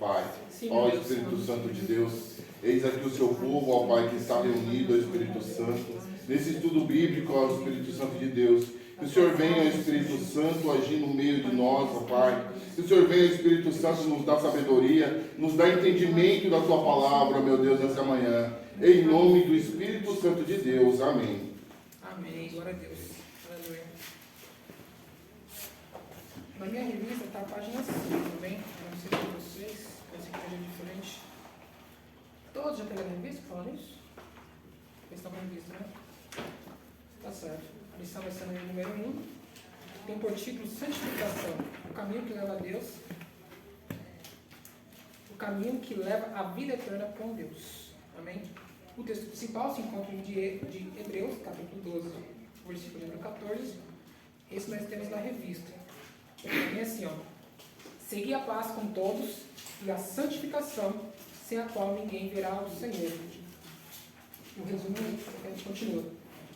Pai. Sim, Ó Deus. Espírito Santo de Deus, eis aqui o seu povo, ó Pai, que está reunido, ó Espírito Santo, nesse estudo bíblico, ó Espírito Santo de Deus. Que o Senhor venha, Espírito Santo, agir no meio de nós, ó Pai. Que o Senhor venha, Espírito Santo, nos dá sabedoria, nos dá entendimento da Tua palavra, meu Deus, nessa manhã. Em nome do Espírito Santo de Deus. Amém. Amém. Glória a Deus. Aleluia. Na minha revista está a página 5, também. Eu não sei se vocês, essa aqui é diferente. Todos já pegaram a revista falando isso? Eles estão com a revista, né? Tá certo. A lição vai ser no número 1. Tem por título Santificação, o caminho que leva a Deus, o caminho que leva à vida eterna com Deus. Amém? O texto principal se encontra em de Hebreus, capítulo 12, versículo número 14. Esse nós temos na revista. É assim, ó. Segui a paz com todos e a santificação, sem a qual ninguém verá o Senhor. O resumo, a gente continua.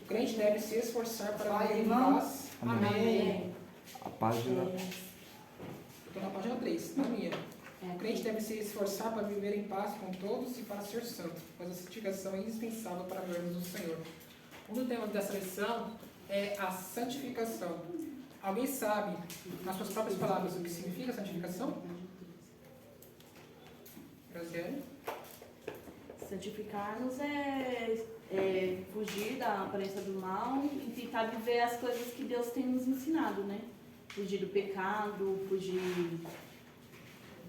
O crente deve se esforçar para viver em paz. Amém. A página. Eu estou na página 3, na minha. O crente deve se esforçar para viver em paz com todos e para ser santo, pois a santificação é indispensável para vermos o Senhor. Um dos temas dessa lição é a santificação. Alguém sabe, nas suas próprias palavras, o que significa santificação? Graziele? Santificar-nos é fugir da aparência do mal e tentar viver as coisas que Deus tem nos ensinado, né? Fugir do pecado, fugir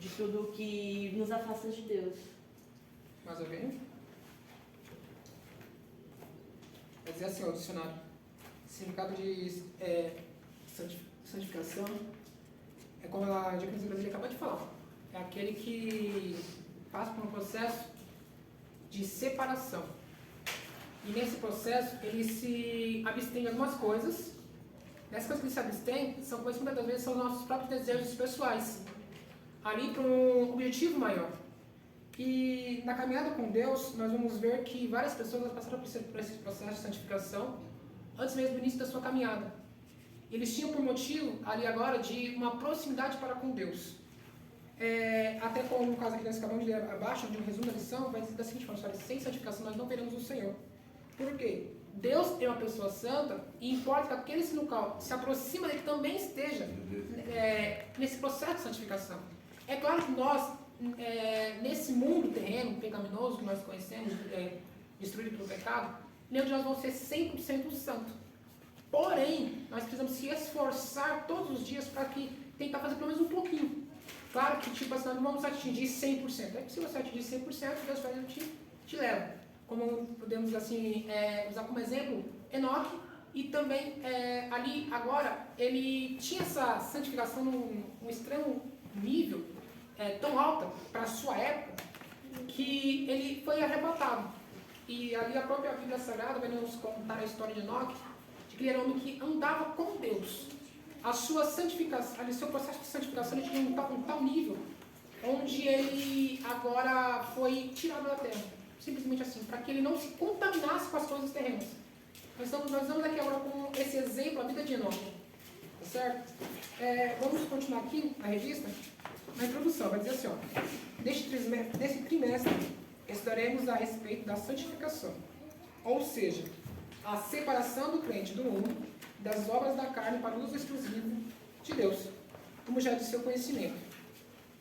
de tudo que nos afasta de Deus. Mais alguém? Quer dizer assim, ó, o dicionário. Significado de santificação é como a Diaconisa Brasileira acabou de falar. É aquele que passa por um processo de separação. E nesse processo ele se abstém de algumas coisas. Nessas coisas que ele se abstém são coisas que muitas vezes são nossos próprios desejos pessoais. Ali para um objetivo maior. E na caminhada com Deus, nós vamos ver que várias pessoas passaram por esse processo de santificação antes mesmo do início da sua caminhada. Eles tinham por motivo, ali agora, de uma proximidade para com Deus. Até como no caso aqui nós acabamos de ler abaixo, de um resumo da lição, vai dizer da seguinte forma: sem santificação nós não veremos o Senhor. Por quê? Deus é uma pessoa santa e importa que aquele no qual se aproxima dele também esteja nesse processo de santificação. É claro que nós, nesse mundo terreno, pecaminoso que nós conhecemos, destruído pelo pecado, nenhum de nós vamos ser 100% santo. Porém, nós precisamos se esforçar todos os dias para tentar fazer pelo menos um pouquinho. Claro que, tipo assim, nós não vamos atingir 100%. É que se você atingir 100%, Deus vai te leva. Como podemos, assim, usar como exemplo, Enoque. E também, ali, agora, ele tinha essa santificação num extremo nível, tão alta para a sua época, que ele foi arrebatado. E ali a própria Bíblia Sagrada vai nos contar a história de Enoque, de que ele era um homem que andava com Deus. A sua santificação, ali, seu processo de santificação, ele tinha um tal nível, onde ele agora foi tirado da terra. Simplesmente assim, para que ele não se contaminasse com as coisas terrenas. Nós estamos aqui agora com esse exemplo, a vida de Enoque. Tá certo? Vamos continuar aqui na revista. Na introdução, vai dizer assim, ó. Nesse trimestre, estudaremos a respeito da santificação. Ou seja, a separação do crente do mundo, das obras da carne para o uso exclusivo de Deus, como já é de seu conhecimento.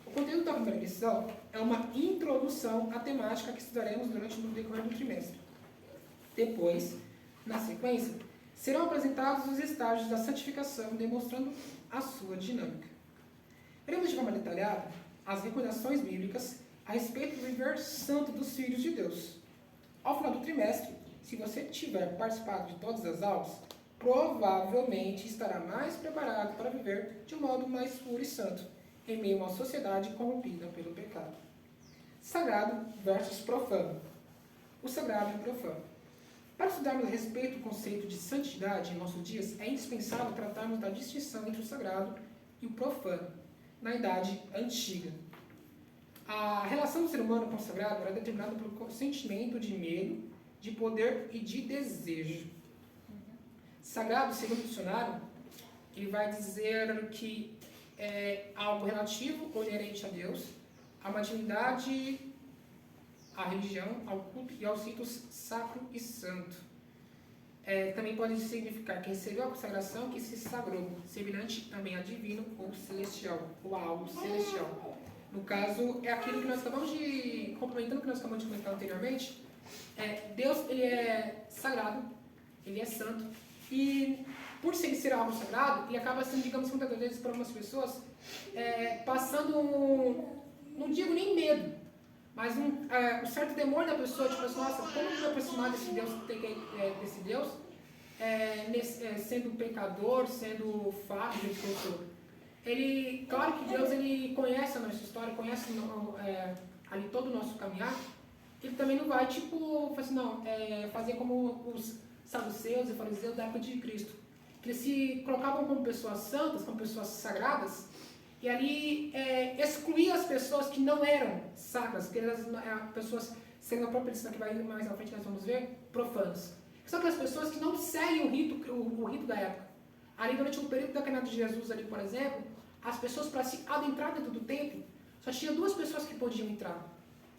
O conteúdo da primeira lição é uma introdução à temática que estudaremos durante o decorrer do trimestre. Depois, na sequência, serão apresentados os estágios da santificação, demonstrando a sua dinâmica. Veremos de forma detalhada as recomendações bíblicas a respeito do viver santo dos filhos de Deus. Ao final do trimestre, se você tiver participado de todas as aulas, provavelmente estará mais preparado para viver de um modo mais puro e santo, em meio a uma sociedade corrompida pelo pecado. Sagrado versus profano. O sagrado e o profano. Para estudarmos a respeito do conceito de santidade em nossos dias, é indispensável tratarmos da distinção entre o sagrado e o profano, na Idade Antiga. A relação do ser humano com o sagrado era determinada pelo sentimento de medo, de poder e de desejo. Sagrado, segundo o dicionário, ele vai dizer que é algo relativo ou inerente a Deus, a uma divindade, à religião, ao culto e aos ritos sacro e santo. Também pode significar que recebeu a consagração, que se sagrou, semelhante também a divino ou celestial, ou a algo celestial. No caso, é aquilo que nós acabamos de, complementando o que nós acabamos de comentar anteriormente, Deus, ele é sagrado, ele é santo, e por ser algo sagrado, ele acaba sendo, digamos, muitas vezes para algumas pessoas, passando, não digo nem medo, mas um certo temor da pessoa, tipo assim, nossa, como me aproximar desse Deus, sendo pecador, sendo falho, do jeito que eu sou. Ele, claro que Deus, ele conhece a nossa história, conhece ali todo o nosso caminhar. Ele também não vai, tipo, fazer como os saduceus e fariseus da época de Cristo. Que eles se colocavam como pessoas santas, como pessoas sagradas, e ali excluía as pessoas que não eram sacras, que eram pessoas, sendo a própria lição que vai mais à frente, nós vamos ver, profanas. São aquelas pessoas que não seguem o rito da época. Ali durante o período da caminhada de Jesus, ali, por exemplo, as pessoas, para se adentrar dentro do templo, só tinha 2 pessoas que podiam entrar.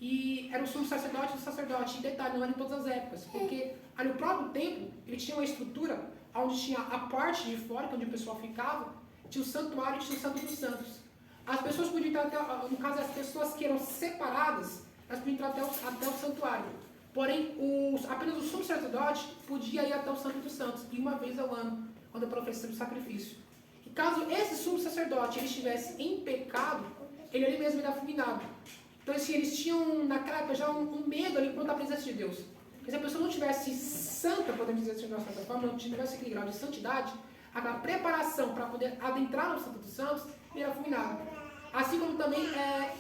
E era o sumo sacerdote e o sacerdote. E detalhe, não era em todas as épocas, porque ali o próprio templo, ele tinha uma estrutura onde tinha a parte de fora, que é onde o pessoal ficava, tinha o santuário e tinha o santo dos santos. As pessoas podiam entrar até, no caso, as pessoas que eram separadas, elas podiam entrar até o santuário. Porém, apenas o sumo sacerdote podia ir até o santo dos santos, e uma vez ao ano, quando oferecer o sacrifício. E caso esse sumo sacerdote ele estivesse em pecado, ele ali mesmo era fulminado. Então, assim, eles tinham, naquela época, já um medo ali quanto à presença de Deus. Porque se a pessoa não tivesse santa, podemos dizer assim de uma certa forma, não tivesse aquele grau de santidade, aquela preparação para poder adentrar no Santo dos Santos, ele era fulminado. Assim como também é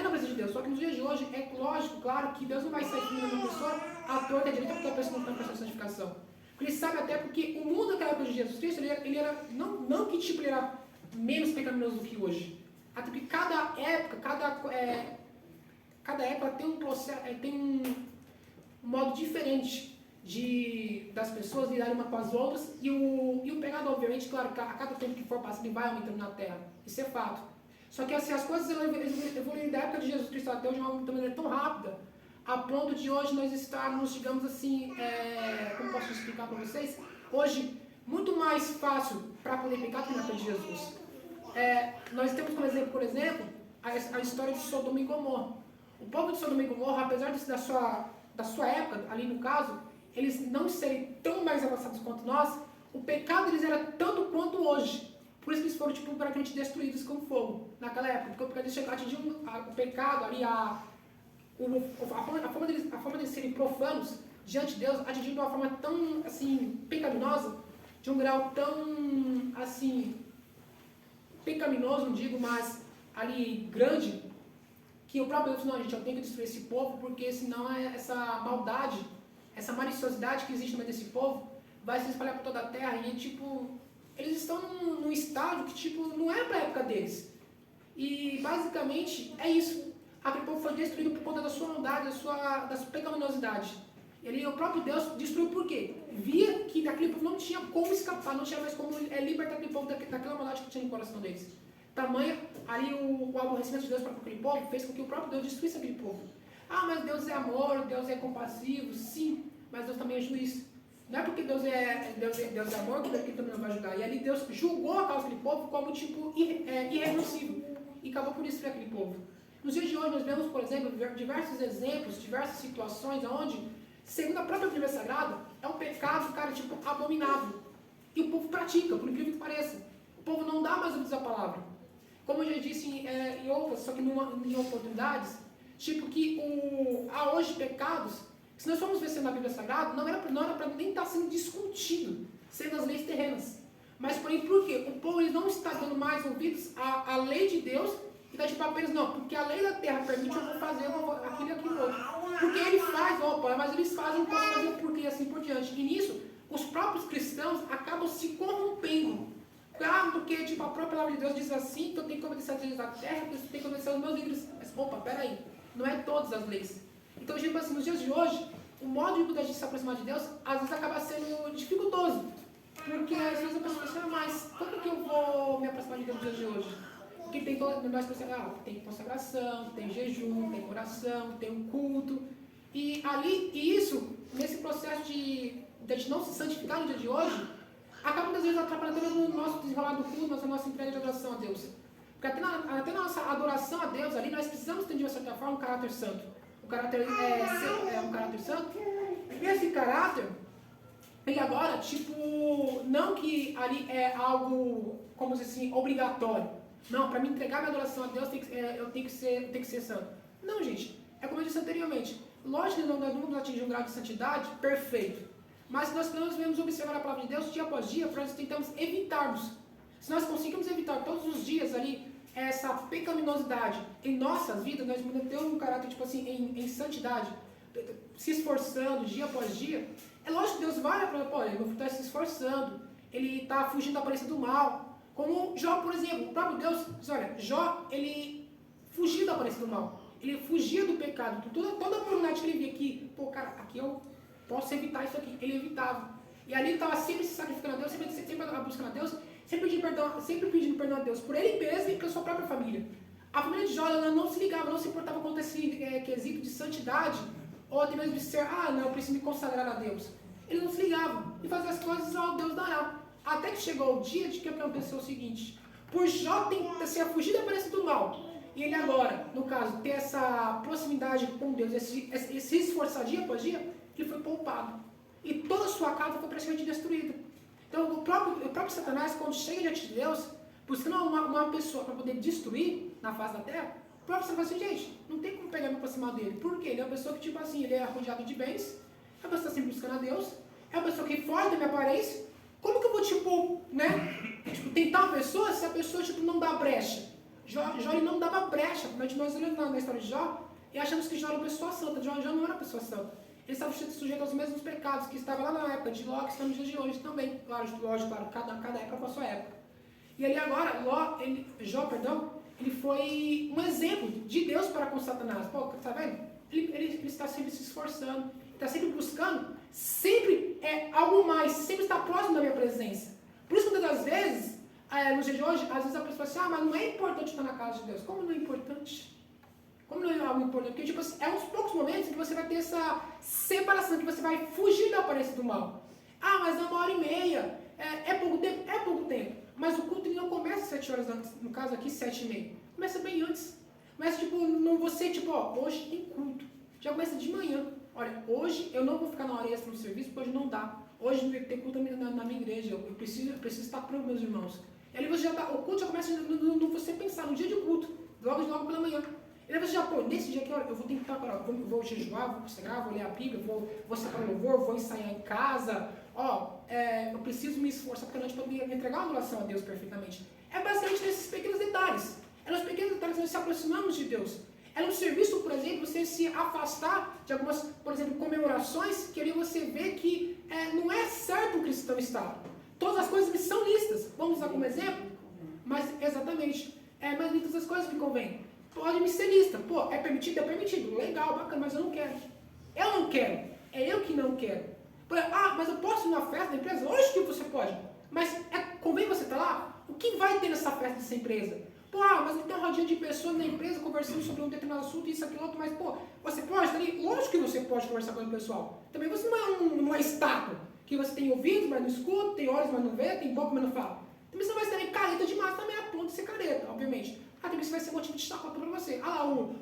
na presença de Deus. Só que nos dias de hoje, é lógico, claro, que Deus não vai sair fulminando uma pessoa à torta e à direita porque a pessoa não está em processo de santificação. Porque ele sabe até porque o mundo daquela época de Jesus Cristo, ele era não que tipo ele era menos pecaminoso do que hoje. Até porque cada época, cada época tem um processo, tem um modo diferente das pessoas lidarem uma com as outras, e o pecado, obviamente, claro, a cada tempo que for passando, ele vai aumentando na Terra. Isso é fato. Só que assim, as coisas evoluíram da época de Jesus Cristo até hoje de uma maneira tão rápida, a ponto de hoje nós estarmos, digamos assim, como posso explicar para vocês, hoje muito mais fácil para poder pecar do que na época de Jesus. Nós temos como exemplo, por exemplo, a história de Sodoma e Gomorra. O povo de Sodoma e Gomorra, apesar da sua época, ali no caso, eles não serem tão mais avançados quanto nós, o pecado deles era tanto quanto hoje. Por isso que eles foram, tipo, praticamente destruídos com fogo naquela época. Porque o pecado deles atingiu o pecado ali, a forma deles serem profanos diante de Deus, atingiu de uma forma tão, assim, pecaminosa, de um grau tão, assim, pecaminoso, não digo, mas ali grande, que o próprio Deus, não, gente, eu tenho que destruir esse povo, porque senão essa maldade, essa maliciosidade que existe no meio desse povo, vai se espalhar por toda a terra, e tipo, eles estão num estágio que tipo, não é para a época deles. E basicamente é isso. Aquele povo foi destruído por conta da sua maldade, da sua pecaminosidade. E ali o próprio Deus destruiu por quê? Via que daquele povo não tinha como escapar, não tinha mais como libertar aquele povo daquela maldade que tinha no coração deles. Tamanha, ali o aborrecimento de Deus para aquele povo fez com que o próprio Deus destruísse aquele povo. Ah, mas Deus é amor, Deus é compassivo, sim, mas Deus também é juiz. Não é porque Deus é amor que ele também não vai julgar. E ali Deus julgou a causa daquele povo como tipo irreducível e acabou por destruir aquele povo. Nos dias de hoje nós vemos, por exemplo, diversos exemplos, diversas situações onde, segundo a própria Bíblia Sagrada, é um pecado, cara, tipo, abominável. E o povo pratica, por incrível que pareça. O povo não dá mais ouvidos à palavra. Como eu já disse em outras, só que em oportunidades, tipo que há hoje pecados, se nós formos ver na Bíblia Sagrada, não era para nem estar sendo discutido, sendo as leis terrenas. Mas porém, por quê? O povo ele não está dando mais ouvidos à lei de Deus, e está tipo apenas, não, porque a lei da terra permite, eu vou fazer aquilo e aquilo outro. Porque ele faz, opa, mas eles fazem, posso fazer porque assim por diante. E nisso, os próprios cristãos acabam se corrompendo. Claro, porque tipo, a própria palavra de Deus diz assim, que eu tenho que obedecer as leis da terra, que eu tenho que obedecer aos meus livros. Mas, opa, peraí, não é todas as leis. Então, tipo assim, nos dias de hoje, o modo de a gente se aproximar de Deus, às vezes acaba sendo dificultoso. Porque às vezes a pessoa pensa, mas como que eu vou me aproximar de Deus nos dias de hoje? Porque tem tem consagração, tem jejum, tem oração, tem um culto. E isso, nesse processo de gente não se santificar no dia de hoje, acaba muitas vezes atrapalhando no nosso desenrolar do culto, na nossa entrega de adoração a Deus. Porque até na nossa adoração a Deus ali, nós precisamos ter de uma certa forma um caráter santo. Um caráter santo. E esse caráter, ele agora, não que ali é algo, como dizer assim, obrigatório. Não, para me entregar minha adoração a Deus, eu tenho que ser santo. Não, gente. É como eu disse anteriormente. Lógico que nós não vamos atingir um grau de santidade perfeito. Mas nós devemos observar a palavra de Deus dia após dia, para nós tentamos evitarmos. Se nós conseguimos evitar todos os dias ali essa pecaminosidade em nossas vidas, nós manter um caráter em santidade, se esforçando dia após dia, é lógico que Deus vai para ele está se esforçando, ele está fugindo da aparência do mal. Como Jó, por exemplo, o próprio Deus diz, olha, Jó, ele fugiu da aparência do mal, ele fugia do pecado, toda a oportunidade que ele via aqui, aqui eu posso evitar isso aqui, ele evitava. E ali ele estava sempre se sacrificando a Deus, sempre buscando a Deus, sempre pedindo perdão a Deus por ele mesmo e pela sua própria família. A família de Jó ela não se ligava, não se importava com esse quesito de santidade, ou até mesmo de ser, eu preciso me consagrar a Deus. Eles não se ligavam e faziam as coisas ao Deus dará. Até que chegou o dia de que aconteceu o seguinte: por Jó ter fugido da aparência do mal, e ele agora, no caso, ter essa proximidade com Deus, esse esforçar dia após dia, ele foi poupado. E toda a sua casa foi praticamente destruída. Então, o próprio Satanás, quando chega diante de Deus, buscando uma pessoa para poder destruir na face da terra, o próprio Satanás fala assim, gente, não tem como pegar me aproximar dele. Por quê? Ele é uma pessoa que, ele é rodeado de bens, é uma pessoa que está sempre buscando a Deus, é uma pessoa que foge da minha aparência. Como que eu vou, tentar uma pessoa se a pessoa, não dá brecha? Jó ele não dava brecha. Nós olhamos na história de Jó e achamos que Jó era uma pessoa santa. Jó não era uma pessoa santa. Ele estava sujeito aos mesmos pecados que estavam lá na época de Ló, que estão nos dias de hoje também. Claro, cada época com a sua época. E ali agora, Jó, ele foi um exemplo de Deus para com Satanás. Tá vendo? Ele está sempre se esforçando, está sempre buscando, sempre algo mais, sempre está próximo da minha presença. Por isso, muitas das vezes, no dia de hoje, às vezes a pessoa fala assim, mas não é importante estar na casa de Deus. Como não é importante? Como não é algo importante? Porque é uns poucos momentos que você vai ter essa separação, que você vai fugir da aparência do mal. Mas é 1h30, é pouco tempo? É pouco tempo. Mas o culto não começa 7 horas antes, no caso aqui 7h30. Começa bem antes. Começa hoje tem culto. Já começa de manhã. Olha, hoje eu não vou ficar na hora extra no serviço, porque hoje não dá. Hoje não tem culto na minha igreja, eu preciso estar para os meus irmãos. E ali o culto já começa no você pensar no dia de culto, logo pela manhã. E aí você já, nesse dia aqui, eu vou tentar, vou jejuar, vou consagrar, vou ler a Bíblia, vou separar o louvor, vou ensaiar em casa. Eu preciso me esforçar porque a noite para me entregar uma oração a Deus perfeitamente. É basicamente nesses pequenos detalhes. É nos pequenos detalhes que nós se aproximamos de Deus. É no serviço, por exemplo, você se afastar de algumas, por exemplo, comemorações, que ali você vê que não é certo o cristão estar. Todas as coisas me são listas. Vamos usar como exemplo? Mas, exatamente. Mas nem todas as coisas me convêm. Pode me ser lista. É permitido? É permitido. Legal, bacana, mas eu não quero. Eu não quero. É eu que não quero. Mas eu posso ir numa festa da empresa? Lógico que você pode. Mas convém você estar lá? O que vai ter nessa festa dessa empresa? Mas ele tem uma rodinha de pessoas na empresa conversando sobre um determinado assunto, isso, aquilo, outro, mas, você pode estar ali? Lógico que você pode conversar com o pessoal. Também você não é uma estátua, que você tem ouvidos, mas não escuta, tem olhos, mas não vê, tem boca, mas não fala. Também você não vai ser nem careta demais, também é a ponto de ser careta, obviamente. Também isso vai ser motivo de chacota para você.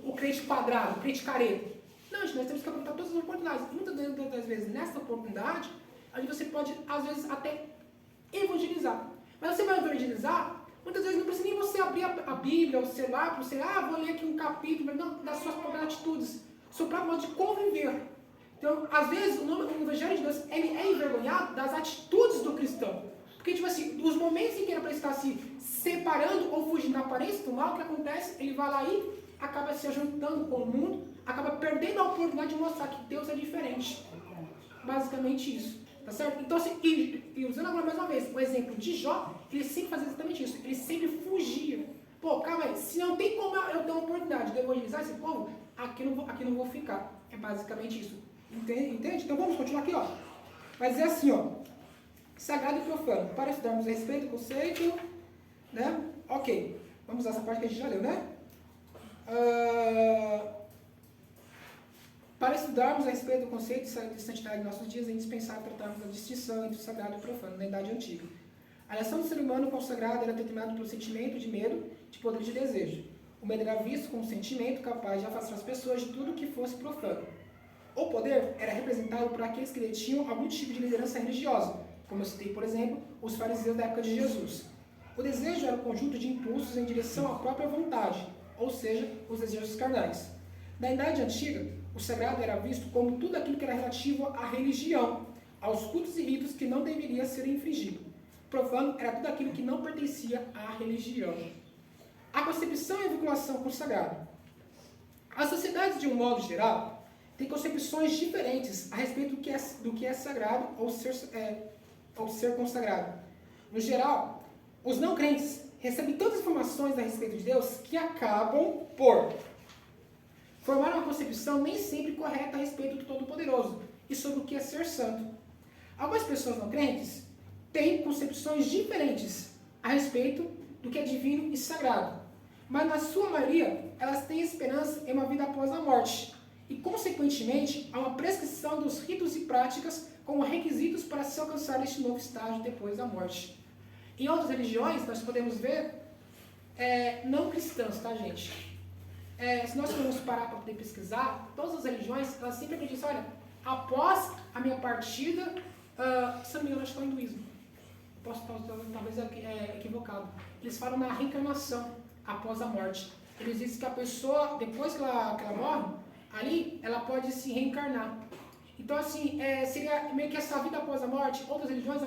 O crente quadrado, o crente careta. Não, gente, nós temos que aproveitar todas as oportunidades. E muitas das vezes, nessa oportunidade, aí você pode, às vezes, até evangelizar. Mas você vai evangelizar, muitas vezes não precisa nem você abrir a Bíblia, o celular, para você, vou ler aqui um capítulo, não, das suas próprias atitudes, seu próprio modo de conviver. Então, às vezes, o Evangelho de Deus ele é envergonhado das atitudes do cristão. Porque, os momentos em que ele está se separando ou fugindo da aparência do mal, o que acontece? Ele vai lá e acaba se ajuntando com o mundo, acaba perdendo a oportunidade de mostrar que Deus é diferente. Basicamente isso. Tá certo? Então, e usando agora mais uma vez o exemplo de Jó, ele sempre fazia exatamente isso. Ele sempre fugia. Calma aí. Se não tem como eu ter uma oportunidade de evangelizar esse povo, aqui não vou ficar. É basicamente isso. Entende? Então vamos continuar aqui, Vai dizer assim, sagrado e profano. Para estudarmos a respeito do conceito, né? Ok. Vamos usar essa parte que a gente já leu, né? Para estudarmos a respeito do conceito de santidade em nossos dias, é indispensável tratarmos da distinção entre o sagrado e o profano na Idade Antiga. A relação do ser humano com o sagrado era determinada pelo sentimento de medo, de poder e de desejo. O medo era visto como um sentimento capaz de afastar as pessoas de tudo que fosse profano. O poder era representado por aqueles que detinham algum tipo de liderança religiosa, como eu citei, por exemplo, os fariseus da época de Jesus. O desejo era um conjunto de impulsos em direção à própria vontade, ou seja, os desejos carnais. Na Idade Antiga, o sagrado era visto como tudo aquilo que era relativo à religião, aos cultos e ritos que não deveria ser infringido. Profano era tudo aquilo que não pertencia à religião. A concepção e a vinculação com o sagrado. As sociedades, de um modo geral, têm concepções diferentes a respeito do que é sagrado ou ser consagrado. No geral, os não crentes recebem tantas informações a respeito de Deus que acabam por formar uma concepção nem sempre correta a respeito do Todo-Poderoso e sobre o que é ser santo. Algumas pessoas não crentes têm concepções diferentes a respeito do que é divino e sagrado, mas na sua maioria elas têm esperança em uma vida após a morte e, consequentemente, há uma prescrição dos ritos e práticas como requisitos para se alcançar este novo estágio depois da morte. Em outras religiões, nós podemos ver não cristãs, tá, gente? Se nós formos parar para poder pesquisar, todas as religiões, elas sempre acreditam, olha, após a minha partida, se não me engano, acho que é o hinduísmo. Posso estar talvez equivocado. Eles falam na reencarnação após a morte. Eles dizem que a pessoa, depois que ela morre, ali ela pode se reencarnar. Então, assim, seria meio que essa vida após a morte, outras religiões,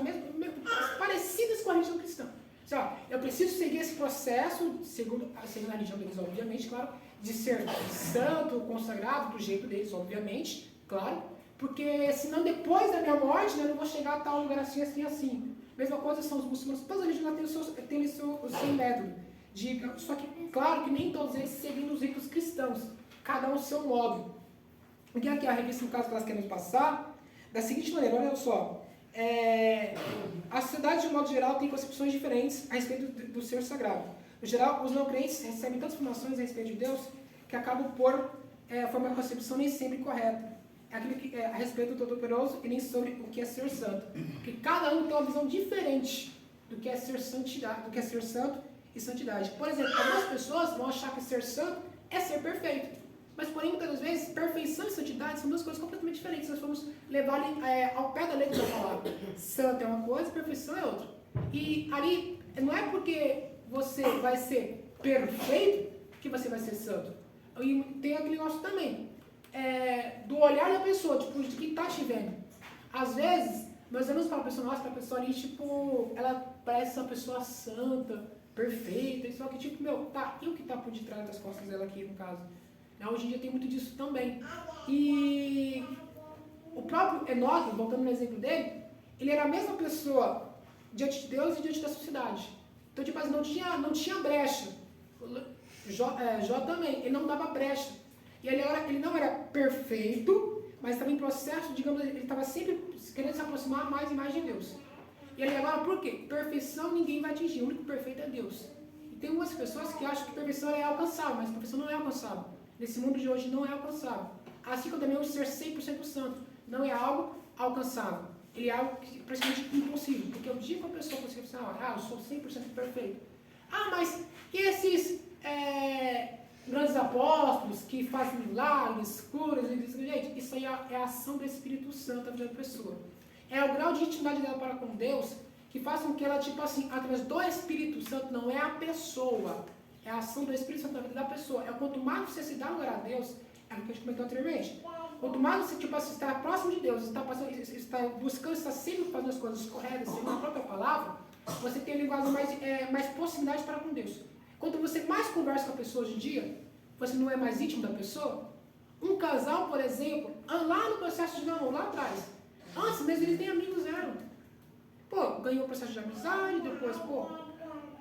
parecidas com a religião cristã. Assim, ó, eu preciso seguir esse processo, segundo a religião deles, obviamente, claro, de ser santo, consagrado, do jeito deles, obviamente, claro, porque senão depois da minha morte, né, eu não vou chegar a tal lugar assim, assim, assim. Mesma coisa são os muçulmanos, todas as religiões têm o seu método. Só que, claro, que nem todos eles seguem os ritos cristãos, cada um o seu modo. Porque aqui a revista, no caso que elas querem passar, da seguinte maneira, olha só, a sociedade, de um modo geral, tem concepções diferentes a respeito do ser sagrado. No geral, os não crentes recebem tantas informações a respeito de Deus que acabam por formar uma concepção nem sempre correta a respeito do Todo-Poderoso e nem sobre o que é ser santo. Porque cada um tem uma visão diferente do que é ser santidade, do que é ser santo e santidade. Por exemplo, algumas pessoas vão achar que ser santo é ser perfeito. Mas, porém, muitas das vezes, perfeição e santidade são duas coisas completamente diferentes. Nós vamos levar ao pé da letra da palavra. Santo é uma coisa, perfeição é outra. E ali, não é porque você vai ser perfeito que você vai ser santo. E tem aquele negócio também, do olhar da pessoa, tipo, de quem está te vendo. Às vezes, nós olhamos para a pessoa, nossa, para a pessoa ali, tipo, ela parece uma pessoa santa, perfeita, só que, tipo, tá, e o que está por detrás das costas dela aqui, no caso? Hoje em dia tem muito disso também. E o próprio Enoque, voltando no exemplo dele, ele era a mesma pessoa diante de Deus e diante da sociedade. Então, tipo assim, não tinha brecha. Jó também, ele não dava brecha. E ele não era perfeito, mas estava em processo, digamos, ele estava sempre querendo se aproximar mais e mais de Deus. E ele agora, por quê? Perfeição ninguém vai atingir, o único perfeito é Deus. E tem umas pessoas que acham que perfeição é alcançável, mas perfeição não é alcançável. Nesse mundo de hoje não é alcançável. Assim como também o ser 100% santo não é algo alcançável. Ele é algo que, praticamente impossível. Porque eu digo para a pessoa, eu sou 100% perfeito. Mas e esses grandes apóstolos que fazem milagres, curas, gente, isso aí é a ação do Espírito Santo na vida da pessoa. É o grau de intimidade dela para com Deus que faz com que ela, tipo assim, através do Espírito Santo, não é a pessoa, é a ação do Espírito Santo na vida da pessoa. Quanto mais você se dá lugar a Deus, é o que a gente comentou anteriormente. Quanto mais você, tipo assim, está próximo de Deus, está buscando, está sempre fazendo as coisas corretas, segundo a própria palavra, você tem linguagem mais proximidade para com Deus. Quanto você mais conversa com a pessoa hoje em dia, você não é mais íntimo da pessoa. Um casal, por exemplo, lá no processo de namoro, lá atrás, antes mesmo eles nem amigos eram. Ganhou o processo de amizade, depois,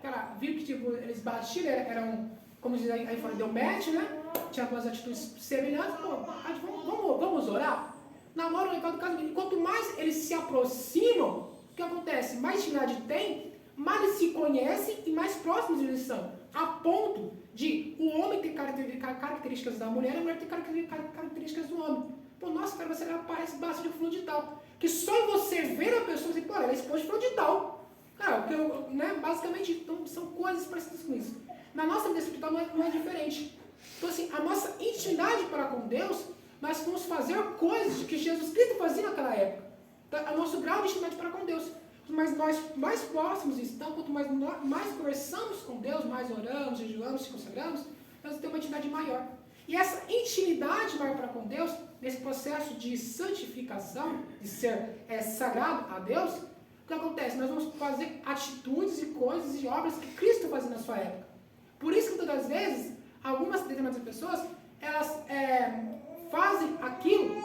cara, viu que tipo, eles batiam, eram, como diz aí fora, deu match, né? Tinha algumas atitudes semelhantes, vamos orar? Namoro, legal do casamento. Quanto mais eles se aproximam, o que acontece? Mais intimidade tem, mais eles se conhecem e mais próximos eles são. A ponto de o homem ter características da mulher e a mulher ter características do homem. Pô, nossa, cara, você parece bastante de fulano de tal. Que só em você ver a pessoa, você pô, ela é esposa de fulano de tal. Cara, né, basicamente, então, são coisas parecidas com isso. Na nossa vida espiritual não é diferente. Então, assim, a nossa intimidade para com Deus, nós vamos fazer coisas que Jesus Cristo fazia naquela época. Então, é o nosso grau de intimidade para com Deus. Mas nós mais próximos estamos, quanto mais conversamos com Deus, mais oramos, jejuamos, se consagramos, nós temos uma intimidade maior. E essa intimidade maior para com Deus, nesse processo de santificação, de ser sagrado a Deus, o que acontece? Nós vamos fazer atitudes e coisas e obras que Cristo fazia na sua época. Por isso que todas as vezes, algumas determinadas pessoas, elas fazem aquilo,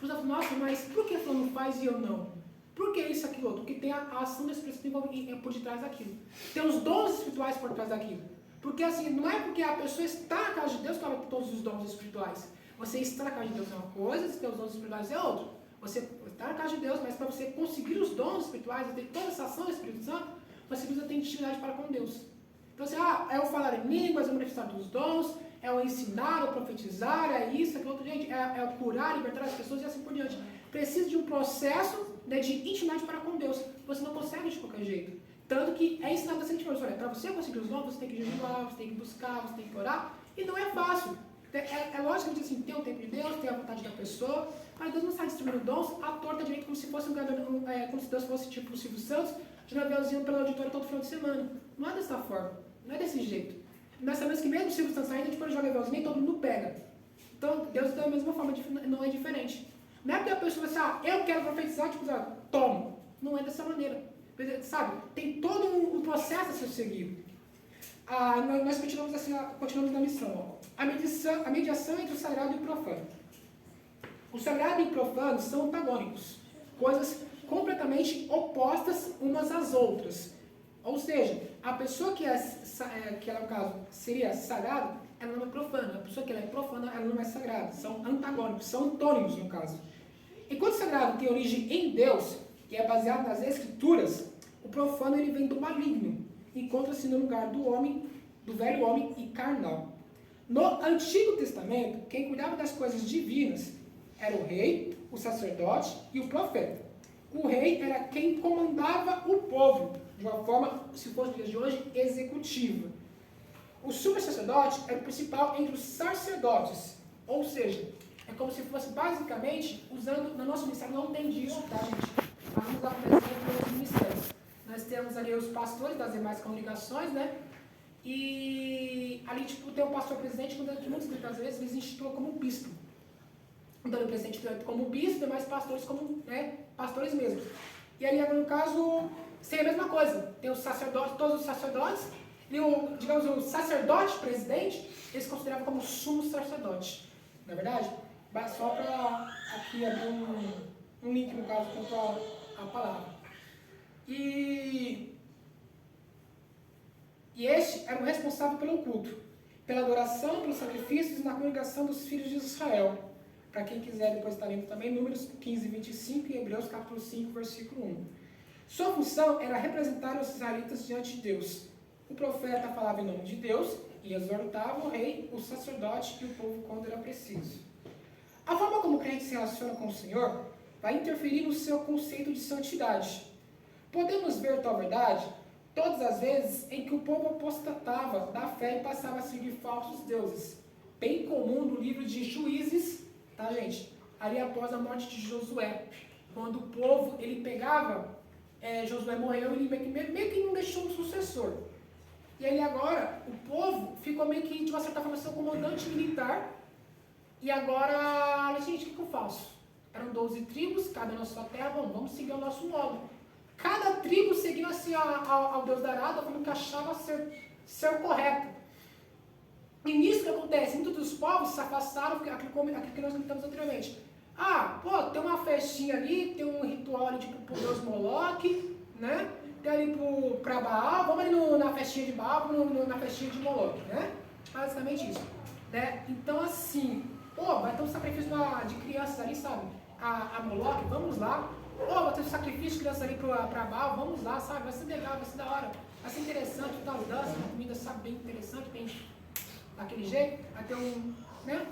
você fala, nossa, mas por que fulano faz e eu não? Por que isso, aquilo, outro? Porque tem a ação do Espírito Santo por detrás daquilo. Tem os dons espirituais por trás daquilo. Porque assim, não é porque a pessoa está na casa de Deus que ela tem todos os dons espirituais. Você está na casa de Deus é uma coisa, você tem os dons espirituais é outra. Você está na casa de Deus, mas para você conseguir os dons espirituais, ter toda essa ação do Espírito Santo, você precisa ter intimidade para com Deus. Então assim, é o falar em línguas, é o manifestar dos dons, é o ensinar, é o profetizar, é isso, aquilo outro, gente, é o curar, libertar as pessoas e assim por diante. Precisa de um processo, né, de intimidade para com Deus. Você não consegue de qualquer jeito. Tanto que é ensinado assim, tipo, olha, para você conseguir os dons, você tem que jejuar, você tem que buscar, você tem que orar, e não é fácil. É lógico que assim, tem o tempo de Deus, tem a vontade da pessoa, mas Deus não está distribuindo dons à torta direito, como se fosse como se Deus fosse tipo o Silvio Santos, de um aviãozinho pelo auditório todo final de semana. Não é dessa forma, não é desse jeito. Nós sabemos que mesmo o Silvio Santos saindo, a gente joga aviãozinho e todo mundo pega. Então, Deus da mesma forma, não é diferente. Não é porque a pessoa vai assim, eu quero profetizar, tipo, toma. Não é dessa maneira. Sabe? Tem todo um processo a ser seguido. Nós continuamos assim, continuamos na missão. Ó. A mediação entre o sagrado e o profano. O sagrado e o profano são antagônicos. Coisas completamente opostas umas às outras. Ou seja, a pessoa que ela, no caso, seria sagrada, ela não é profana. A pessoa que ela é profana, ela não é sagrada. São antagônicos, são antônimos, no caso. Enquanto o sagrado tem origem em Deus, que é baseado nas Escrituras, o profano ele vem do maligno, encontra-se no lugar do homem, do velho homem e carnal. No Antigo Testamento, quem cuidava das coisas divinas era o rei, o sacerdote e o profeta. O rei era quem comandava o povo, de uma forma, se fosse nos dias de hoje, executiva. O sumo sacerdote era o principal entre os sacerdotes, ou seja, é como se fosse basicamente, usando, no nosso ministério não tem disso, tá gente? Vamos dar um exemplo dos ministérios. Nós temos ali os pastores das demais congregações, né? E ali, tipo, tem o pastor presidente, que muitas vezes eles instituam como bispo. Então, o presidente como bispo, demais pastores como, né, pastores mesmo. E ali, no caso, seria a mesma coisa. Tem os sacerdotes, todos os sacerdotes, e o sacerdote presidente, eles consideravam como sumo sacerdote. Não é verdade? Só para aqui abrir um link, no caso, quanto a palavra. E este era o responsável pelo culto, pela adoração, pelos sacrifícios na congregação dos filhos de Israel. Para quem quiser depois estar lendo também, Números 15, 25 e Hebreus capítulo 5, versículo 1. Sua função era representar os israelitas diante de Deus. O profeta falava em nome de Deus e exortava o rei, o sacerdote e o povo quando era preciso. A forma como o crente se relaciona com o Senhor vai interferir no seu conceito de santidade. Podemos ver tal verdade todas as vezes em que o povo apostatava da fé e passava a seguir falsos deuses. Bem comum no livro de Juízes, tá gente? Ali após a morte de Josué. Quando o povo, ele pegava, Josué morreu, ele meio que não deixou um sucessor. E aí agora, o povo ficou meio que, de uma certa forma, seu comandante militar. E agora, gente, o que eu faço? Eram 12 tribos, cada na sua terra, vamos seguir o nosso modo. Cada tribo seguiu assim ao Deus da Arada, como que achava ser o correto. E nisso que acontece, muitos dos povos se afastaram, aquilo que nós comentamos anteriormente. Tem uma festinha ali, tem um ritual ali tipo pro Deus Moloque, né? Tem ali pra Baal, vamos ali na festinha de Baal, vamos na festinha de Moloque, né? Basicamente isso. Né? Então assim, vai ter um sacrifício de crianças ali, sabe? A Moloque, vamos lá. Vai ter sacrifício, criança ali pra Baal, vamos lá, sabe? Vai ser legal, vai ser da hora, vai ser interessante, tal, dança, uma comida, sabe, bem interessante, bem daquele jeito, vai ter né?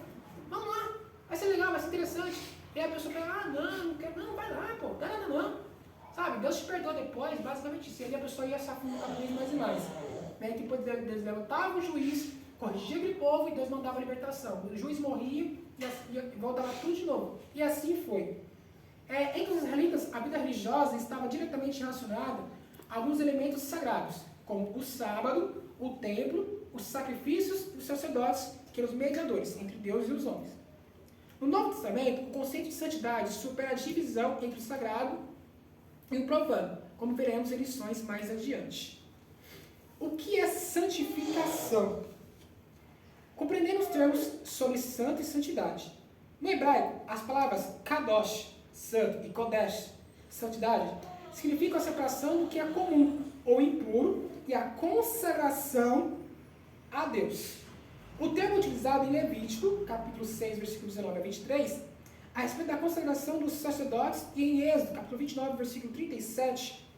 Vamos lá, vai ser legal, vai ser interessante. E aí a pessoa fala, não quero, não, vai lá, pô, não. Sabe, Deus te perdoa depois, basicamente isso. E aí a pessoa ia se afundar cada vez mais e mais. Né? E depois Deus levantava o juiz, corrigia aquele povo e Deus mandava a libertação. O juiz morria e voltava tudo de novo. E assim foi. Entre os israelitas, a vida religiosa estava diretamente relacionada a alguns elementos sagrados, como o sábado, o templo, os sacrifícios e os sacerdotes, que eram os mediadores entre Deus e os homens. No Novo Testamento, o conceito de santidade supera a divisão entre o sagrado e o profano, como veremos em lições mais adiante. O que é santificação? Compreendendo os termos sobre santo e santidade. No hebraico, as palavras kadosh, santo, e kodesh, santidade, significam a separação do que é comum ou impuro e a consagração a Deus. O termo utilizado em Levítico, capítulo 6, versículos 19 a 23, a respeito da consagração dos sacerdotes, e em Êxodo, capítulo 29, versículo 37,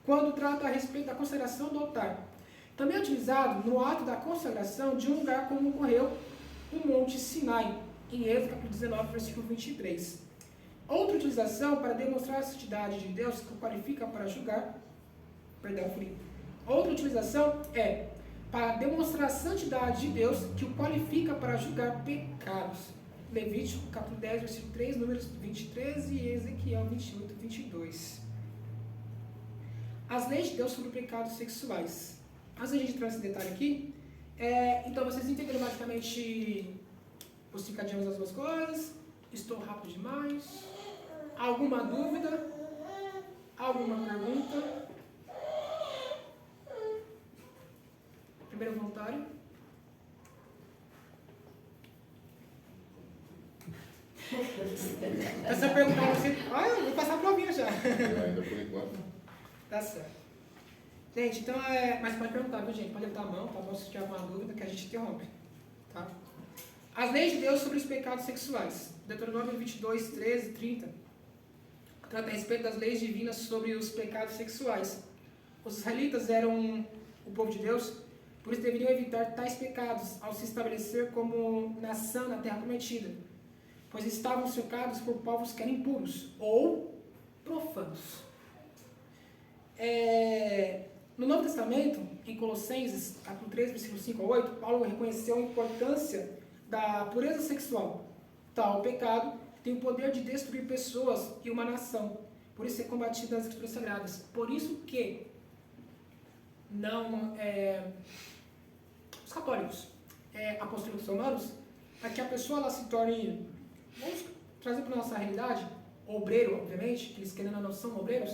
quando trata a respeito da consagração do altar. Também é utilizado no ato da consagração de um lugar como ocorreu no Monte Sinai, em Êxodo, capítulo 19, versículo 23. Outra utilização para demonstrar a santidade de Deus que o qualifica para julgar, Outra utilização é para demonstrar a santidade de Deus que o qualifica para julgar pecados. Levítico, capítulo 10, versículo 3, números 23 e Ezequiel 28, 22. As leis de Deus sobre pecados sexuais. Antes da gente entrar nesse detalhe aqui, então vocês entenderam basicamente os significados das duas coisas? Estou rápido demais? Alguma dúvida? Alguma pergunta? Primeiro voluntário. Essa pergunta você. Eu vou passar a provinha já. Ainda por enquanto. Tá certo. Gente, então mas pode perguntar, viu, gente? Pode levantar a mão, tá bom? Se tiver alguma dúvida, que a gente interrompe. Tá? As leis de Deus sobre os pecados sexuais. Deuteronômio 22, 13, 30. Trata a respeito das leis divinas sobre os pecados sexuais. Os israelitas eram o povo de Deus, por isso deveriam evitar tais pecados ao se estabelecer como nação na terra prometida, pois estavam cercados por povos que eram impuros ou profanos. No Novo Testamento, em Colossenses, capítulo 3, versículo 5 a 8, Paulo reconheceu a importância da pureza sexual. Tal pecado tem o poder de destruir pessoas e uma nação, por isso é combatido nas Escrituras Sagradas. Por isso que os católicos apostólicos romanos, para que a pessoa ela se torne, vamos trazer para a nossa realidade, obreiro, obviamente, que eles querendo ou não são obreiros,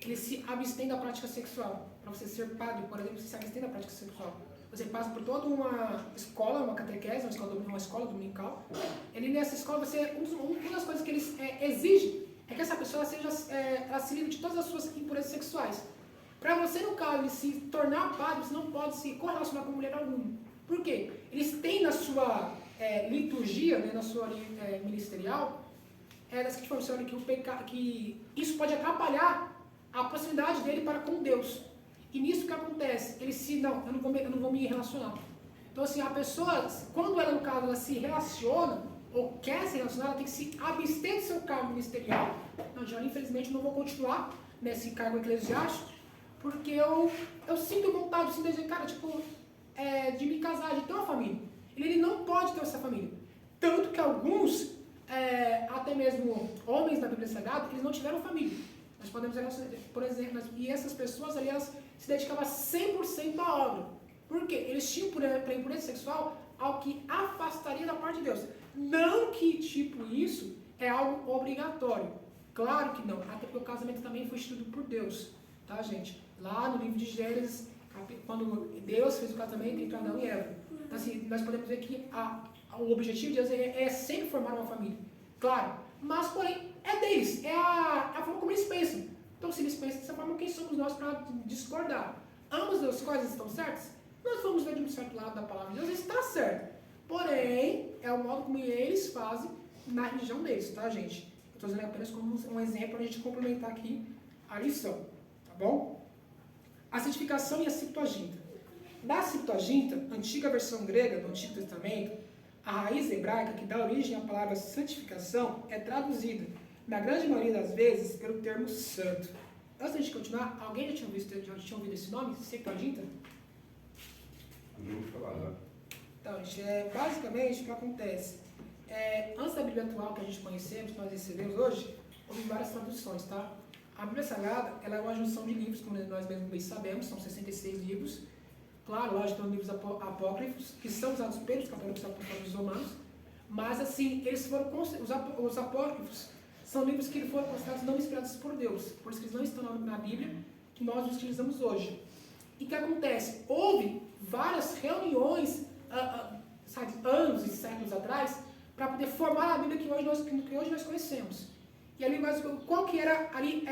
eles se abstêm da prática sexual. Para você ser padre, por exemplo, você se abstém da prática sexual. Você passa por toda uma escola, uma catequese, uma escola dominical. Nessa escola, uma das coisas que eles exigem é que essa pessoa ela se livre de todas as suas impurezas sexuais. Para você, no caso de se tornar padre, você não pode se correlacionar com mulher alguma. Por quê? Eles têm na sua liturgia, né, na sua ministerial, da seguinte forma, que isso pode atrapalhar a proximidade dele para com Deus. E nisso que acontece? Ele eu não vou me relacionar. Então, assim, a pessoa, quando ela, no caso, ela se relaciona, ou quer se relacionar, ela tem que se abster do seu cargo ministerial. Não, já, infelizmente, eu não vou continuar nesse cargo eclesiástico, porque eu sinto vontade, eu sinto desejo, cara, de me casar, de ter uma família. Ele não pode ter essa família. Tanto que alguns, até mesmo homens da Bíblia Sagrada, eles não tiveram família. Nós podemos ver, por exemplo, e essas pessoas ali, elas se dedicavam 100% à obra. Por quê? Eles tinham para impureza sexual algo que afastaria da parte de Deus. Não que, isso é algo obrigatório. Claro que não, até porque o casamento também foi instituído por Deus. Tá, gente? Lá no livro de Gênesis, quando Deus fez o casamento entre Adão e Eva. Então, assim, nós podemos ver que o objetivo de Deus é sempre formar uma família. Claro, mas porém, é deles, é a forma como eles pensam. Então, se eles pensam dessa forma, quem somos nós para discordar? Ambas as coisas estão certas? Nós vamos ver de um certo lado da palavra de Deus, está certo. Porém, é o modo como eles fazem na religião deles, tá, gente? Estou dizendo apenas como um exemplo para a gente complementar aqui a lição, tá bom? A santificação e a Septuaginta. Na Septuaginta, antiga versão grega do Antigo Testamento, a raiz hebraica que dá origem à palavra santificação é traduzida, na grande maioria das vezes, pelo termo santo. Antes de continuar, alguém já tinha ouvido esse nome? Septuaginta? Já ouvi falar, né? Então, gente, basicamente o que acontece? Antes da Bíblia atual que a gente conhecemos, que nós recebemos hoje, houve várias traduções, tá? A Bíblia Sagrada, ela é uma junção de livros, como nós mesmos bem sabemos, são 66 livros. Claro, lógico, tem os livros apócrifos, que são usados pelos católicos apostólicos romanos, mas, assim, eles foram os apócrifos são livros que foram considerados não inspirados por Deus, por isso que eles não estão na Bíblia que nós utilizamos hoje. E o que acontece? Houve várias reuniões, sabe, anos e séculos atrás, para poder formar a Bíblia que hoje nós conhecemos. E ali, qual que era ali,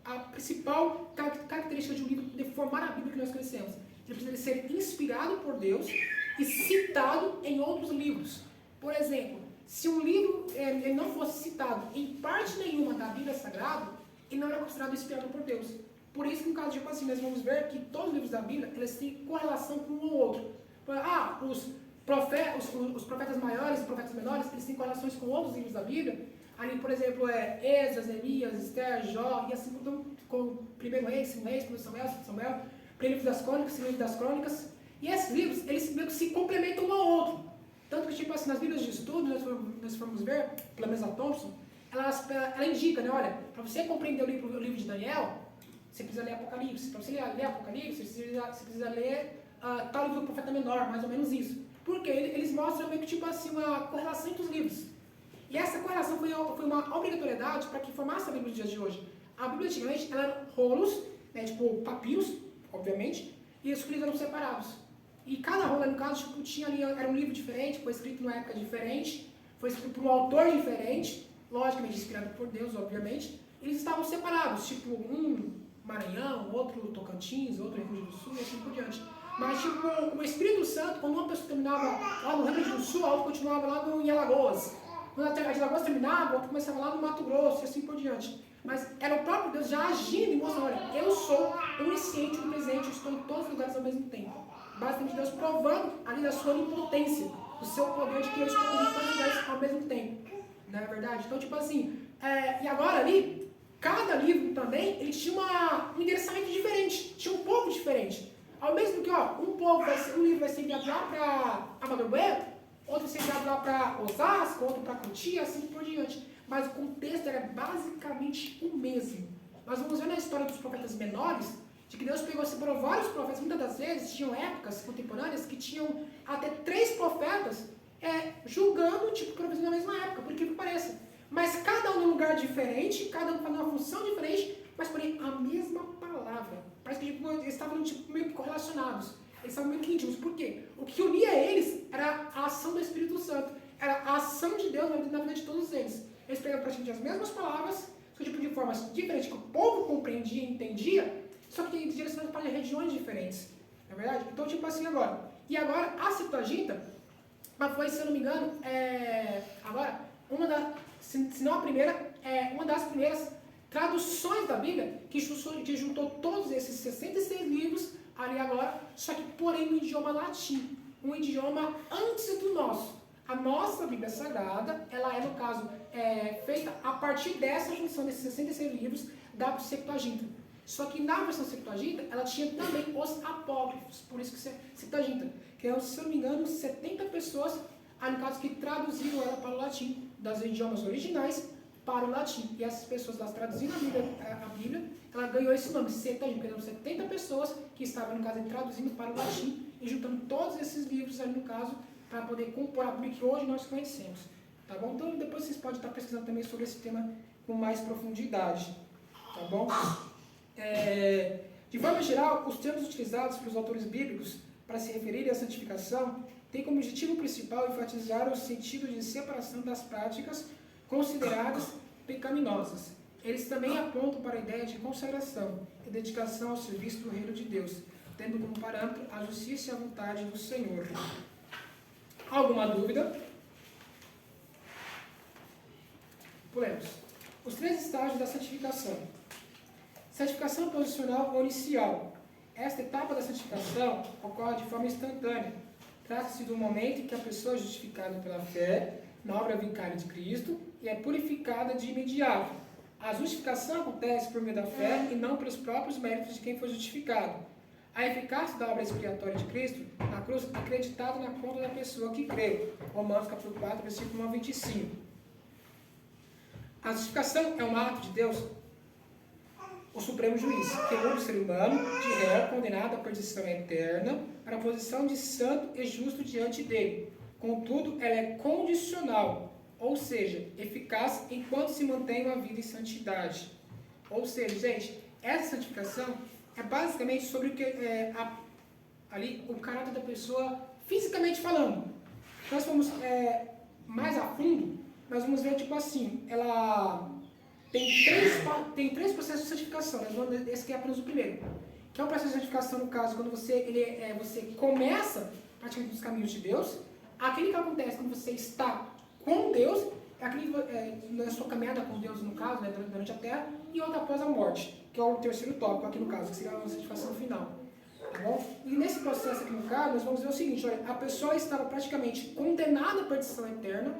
a principal característica de um livro poder formar a Bíblia que nós conhecemos? Ele precisa ser inspirado por Deus e citado em outros livros. Por exemplo, se um livro ele não fosse citado em parte nenhuma da Bíblia Sagrada, ele não era considerado inspirado por Deus. Por isso que no caso de assim, nós vamos ver que todos os livros da Bíblia eles têm correlação com um ou outro. Os profetas maiores e os profetas menores, eles têm correlações com outros livros da Bíblia. Ali, por exemplo, Esdras, Neemias, Esther, Jó, e assim com primeiro Reis, segundo Reis, primeiro Samuel, segundo Samuel, primeiro livro das Crônicas, segundo livro das Crônicas. E esses livros, eles meio que se complementam um ao outro. Tanto que, tipo assim, nas Bíblias de estudo, nós formos ver, pelo menos a Thompson, ela indica, né, olha, para você compreender o livro de Daniel, você precisa ler Apocalipse. Para você ler Apocalipse, você precisa ler tal livro do profeta menor, mais ou menos isso. Porque eles mostram meio que, tipo assim, uma correlação entre os livros. E essa correlação foi uma obrigatoriedade para que formasse a Bíblia dos dias de hoje. A Bíblia antigamente, ela era rolos, né, tipo papiros, obviamente, e os livros eram separados. E cada rolo, no caso, tipo, tinha ali, era um livro diferente, foi escrito numa época diferente, foi escrito por um autor diferente, logicamente inspirado por Deus, obviamente. Eles estavam separados, tipo, um Maranhão, outro Tocantins, outro Rio Grande do Sul, e assim por diante. Mas, tipo, o Espírito Santo, quando uma pessoa terminava lá no Rio Grande do Sul, a outra continuava lá em Alagoas. Quando a de Alagoas terminava, a outra começava lá no Mato Grosso, e assim por diante. Mas era o próprio Deus já agindo e mostrando, olha, eu sou onisciente, onipresente, eu estou em todos os lugares ao mesmo tempo. Basicamente, Deus provando ali da sua onipotência, do seu poder de que eu estou em todos os lugares ao mesmo tempo. Não é verdade? Então, tipo assim, e agora ali, cada livro também, ele tinha um endereçamento diferente, tinha um povo diferente. Ao mesmo que, um livro vai ser enviado lá para Amador Bueno, outro vai ser enviado lá para Osasco, outro para Cotia, assim por diante. Mas o contexto era basicamente o mesmo. Nós vamos ver na história dos profetas menores, de que Deus separou vários profetas, muitas das vezes tinham épocas contemporâneas que tinham até 3 profetas julgando, tipo, profetas na mesma época, por que pareça. Mas cada um num lugar diferente, cada um fazendo uma função diferente, mas porém a mesma palavra. Parece que tipo, eles estavam tipo, meio que correlacionados, eles estavam meio que íntimos. Por quê? O que unia eles era a ação do Espírito Santo, era a ação de Deus na vida de todos eles. Eles pegaram praticamente as mesmas palavras, só tipo, de formas diferentes, que o povo compreendia e entendia, só que tem direcionado para regiões diferentes. Não é verdade? Então, tipo assim agora. E agora, a Septuaginta, foi, se eu não me engano, agora, se não a primeira, uma das primeiras traduções da Bíblia que juntou todos esses 66 livros ali agora, só que porém no idioma latim, um idioma antes do nosso. A nossa Bíblia Sagrada, ela é, no caso, feita a partir dessa junção desses 66 livros da Septuaginta. Só que na versão Septuaginta, ela tinha também os apócrifos, por isso que Septuaginta, que é, se eu não me engano, 70 pessoas, no caso, que traduziram ela para o latim, das idiomas originais para o latim. E essas pessoas, elas traduzindo a Bíblia, ela ganhou esse nome, Septuaginta, porque eram 70 pessoas que estavam, no caso, traduzindo para o latim e juntando todos esses livros ali, no caso, para poder compor a Bíblia que hoje nós conhecemos. Tá bom? Então, depois vocês podem estar pesquisando também sobre esse tema com mais profundidade. Tá bom? De forma geral, os termos utilizados pelos autores bíblicos para se referirem à santificação têm como objetivo principal enfatizar o sentido de separação das práticas consideradas pecaminosas. Eles também apontam para a ideia de consagração e dedicação ao serviço do reino de Deus, tendo como parâmetro a justiça e a vontade do Senhor. Alguma dúvida? Pulemos. Os 3 estágios da santificação. Santificação posicional ou inicial. Esta etapa da santificação ocorre de forma instantânea. Trata-se do momento em que a pessoa é justificada pela fé na obra vicária de Cristo e é purificada de imediato. A justificação acontece por meio da fé e não pelos próprios méritos de quem foi justificado. A eficácia da obra expiatória de Cristo na cruz é acreditada na conta da pessoa que creu. Romanos capítulo 4, versículo 1 a 25. A justificação é um ato de Deus, o supremo juiz, que muda o ser humano de réu condenado à perdição eterna para a posição de santo e justo diante dele. Contudo, ela é condicional, ou seja, eficaz enquanto se mantém uma vida em santidade. Ou seja, gente, essa santificação é basicamente sobre o que ali o caráter da pessoa fisicamente falando. Nós vamos mais a fundo, nós vamos ver tipo assim, ela tem três processos de santificação. Esse aqui é apenas o primeiro, que é o processo de santificação, no caso, quando você começa praticamente nos caminhos de Deus. Aquele que acontece quando você está com Deus, aquele na sua caminhada com Deus, no caso, né, durante a terra, e outra após a morte, que é o terceiro tópico aqui no caso, que seria a santificação final. Tá bom? E nesse processo aqui no caso, nós vamos ver o seguinte: olha, a pessoa estava praticamente condenada à perdição eterna,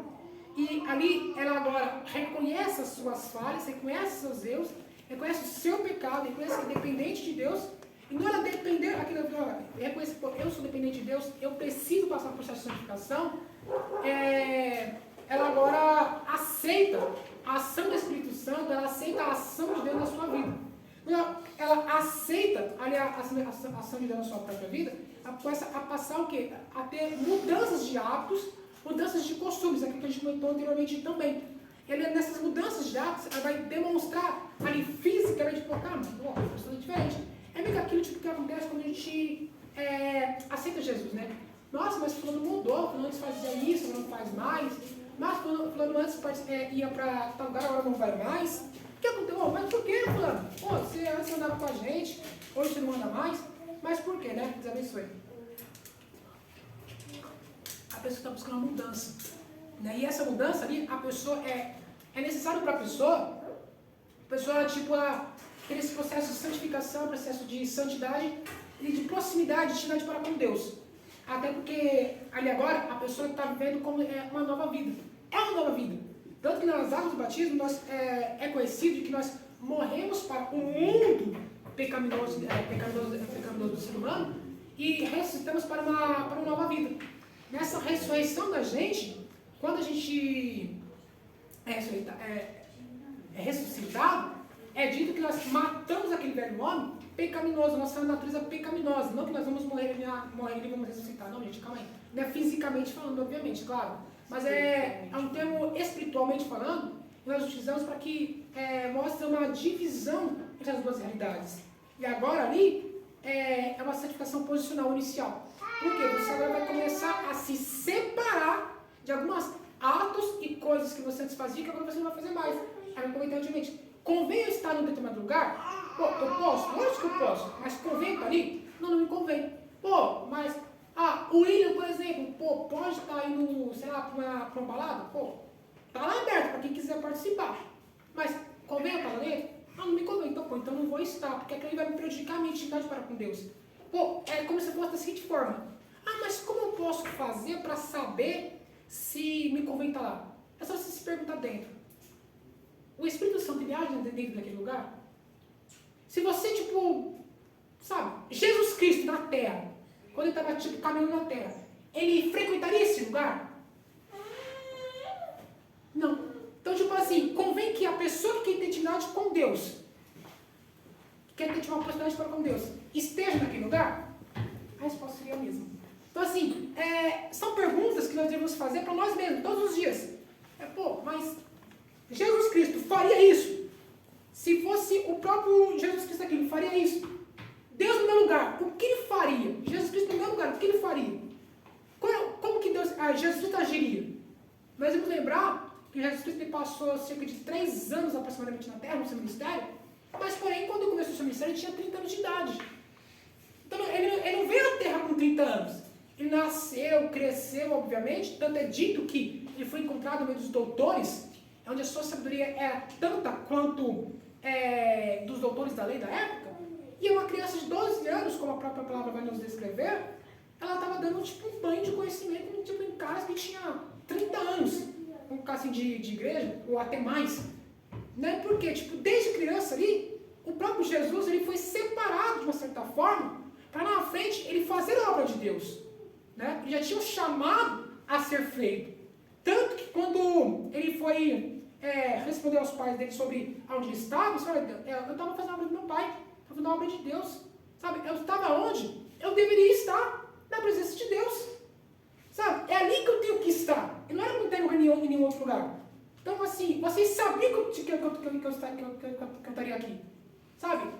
e ali ela agora reconhece as suas falhas, reconhece os seus erros, reconhece o seu pecado, reconhece que é dependente de Deus. E não ela depender, reconhece, eu sou dependente de Deus, eu preciso passar por processo de santificação. Ela agora aceita a ação do Espírito Santo, ela aceita a ação de Deus na sua vida. Ela aceita ali, a ação de Deus na sua própria vida, ela começa a passar o quê? A ter mudanças de hábitos, mudanças de costumes, aquilo que a gente comentou anteriormente também. Nessas mudanças de hábitos, ela vai demonstrar ali fisicamente, mas a pessoa é diferente. É meio que aquilo tipo, que acontece quando a gente aceita Jesus, né? Nossa, mas fulano mudou, fulano antes fazia isso, não faz mais. Mas fulano antes ia para tal lugar, agora não vai mais. O que aconteceu? Oh, mas por que, fulano? Pô, você antes andava com a gente, hoje você não anda mais. Mas por quê, né? Deus abençoe. A pessoa está buscando uma mudança. Né? E essa mudança ali, a pessoa é necessário para a pessoa tipo, ter esse processo de santificação, processo de santidade e de proximidade, de intimidade para com Deus. Até porque ali agora a pessoa está vivendo como uma nova vida. É uma nova vida. Tanto que nas águas do batismo é conhecido que nós morremos para o mundo pecaminoso do ser humano e ressuscitamos para uma nova vida. Nessa ressurreição da gente, quando a gente é ressuscitado, é dito que nós matamos aquele velho homem pecaminoso, nossa natureza pecaminosa. Não que nós vamos morrer e vamos ressuscitar. Não, gente, calma aí. Não é fisicamente falando, obviamente, claro. Mas é um termo espiritualmente falando, que nós utilizamos para que mostre uma divisão entre as duas realidades. E agora ali é uma santificação posicional inicial. Por quê? Você agora vai começar a se separar de alguns atos e coisas que você antes fazia que agora você não vai fazer mais. Aí eu comentei anteriormente. Convém eu estar num determinado lugar? Pô, eu posso? Lógico que eu posso. Mas convém estar ali? Não me convém. Pô, mas... o William, por exemplo, pode estar indo, sei lá, para uma balada? Pô, tá lá aberto para quem quiser participar. Mas convém eu estar lá dentro? Não me convém. Então não vou estar, porque aquilo vai me prejudicar a minha intimidade para com Deus. Pô, é como se fosse da seguinte forma. Mas como eu posso fazer para saber se me convém estar lá? É só você se perguntar dentro. O Espírito Santo ele age dentro daquele lugar? Se você, Jesus Cristo na Terra, quando ele estava caminhando na Terra, ele frequentaria esse lugar? Não. Então, convém que a pessoa que tem intimidade com Deus, que quer ter uma oportunidade para com Deus, esteja naquele lugar? A resposta seria a mesma. Então, são perguntas que nós devemos fazer para nós mesmos, todos os dias. Mas Jesus Cristo faria isso? Se fosse o próprio Jesus Cristo aqui, ele faria isso? Deus no meu lugar, o que ele faria? Jesus Cristo no meu lugar, o que ele faria? Como que Jesus Cristo agiria? Nós vamos lembrar que Jesus Cristo ele passou cerca de 3 anos aproximadamente na Terra, no seu ministério, mas porém, quando começou o seu ministério, ele tinha 30 anos de idade. Então, ele não veio à Terra com 30 anos. Ele nasceu, cresceu, obviamente, tanto é dito que ele foi encontrado no meio dos doutores, onde a sua sabedoria era tanta quanto dos doutores da lei da época, e uma criança de 12 anos, como a própria palavra vai nos descrever, ela estava dando tipo um banho de conhecimento tipo, em caras que tinha 30 anos, um caso assim, de igreja, ou até mais. Né? Porque, tipo, desde criança ali, o próprio Jesus ele foi separado de uma certa forma, para lá na frente ele fazer a obra de Deus. Né? Ele já tinha um chamado a ser feito. Tanto que quando ele foi responder aos pais dele sobre onde ele estava, ele disse, olha, eu estava fazendo a obra do meu pai, estava fazendo a obra de Deus. Sabe? Eu estava onde eu deveria estar, na presença de Deus. Sabe? É ali que eu tenho que estar. Eu não era muito em nenhum outro lugar. Então, assim, vocês sabiam que eu estaria aqui. Sabe?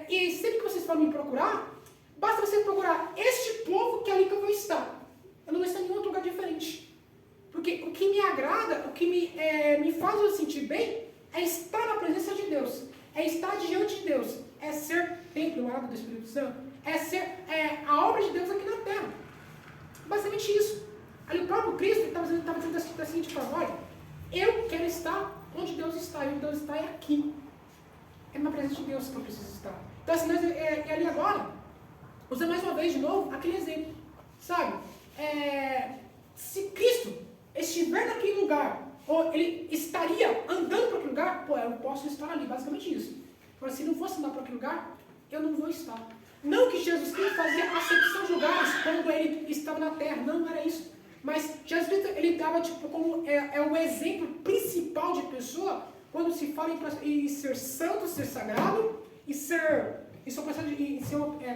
E sempre que vocês forem me procurar, basta vocês procurar este povo que é ali que eu vou estar. Eu não vou estar em nenhum outro lugar diferente. Porque o que me agrada, o que me faz eu sentir bem, é estar na presença de Deus. É estar diante de Deus. É ser templo do Espírito Santo. É ser a obra de Deus aqui na terra. Basicamente isso. Ali o próprio Cristo estava dizendo da seguinte forma, olha, eu quero estar onde Deus está, e onde Deus está é aqui. É na presença de Deus que eu preciso estar. Então assim, ali agora, usando mais uma vez de novo aquele exemplo. Sabe? Se Cristo estiver naquele lugar, ou ele estaria andando para aquele lugar, pô, eu posso estar ali, basicamente isso. Agora, se não fosse andar para aquele lugar, eu não vou estar. Não que Jesus Cristo fazia acepção de lugares quando ele estava na terra, não era isso. Mas Jesus Cristo, ele dava tipo, como o exemplo principal de pessoa quando se fala em ser santo, ser sagrado e ser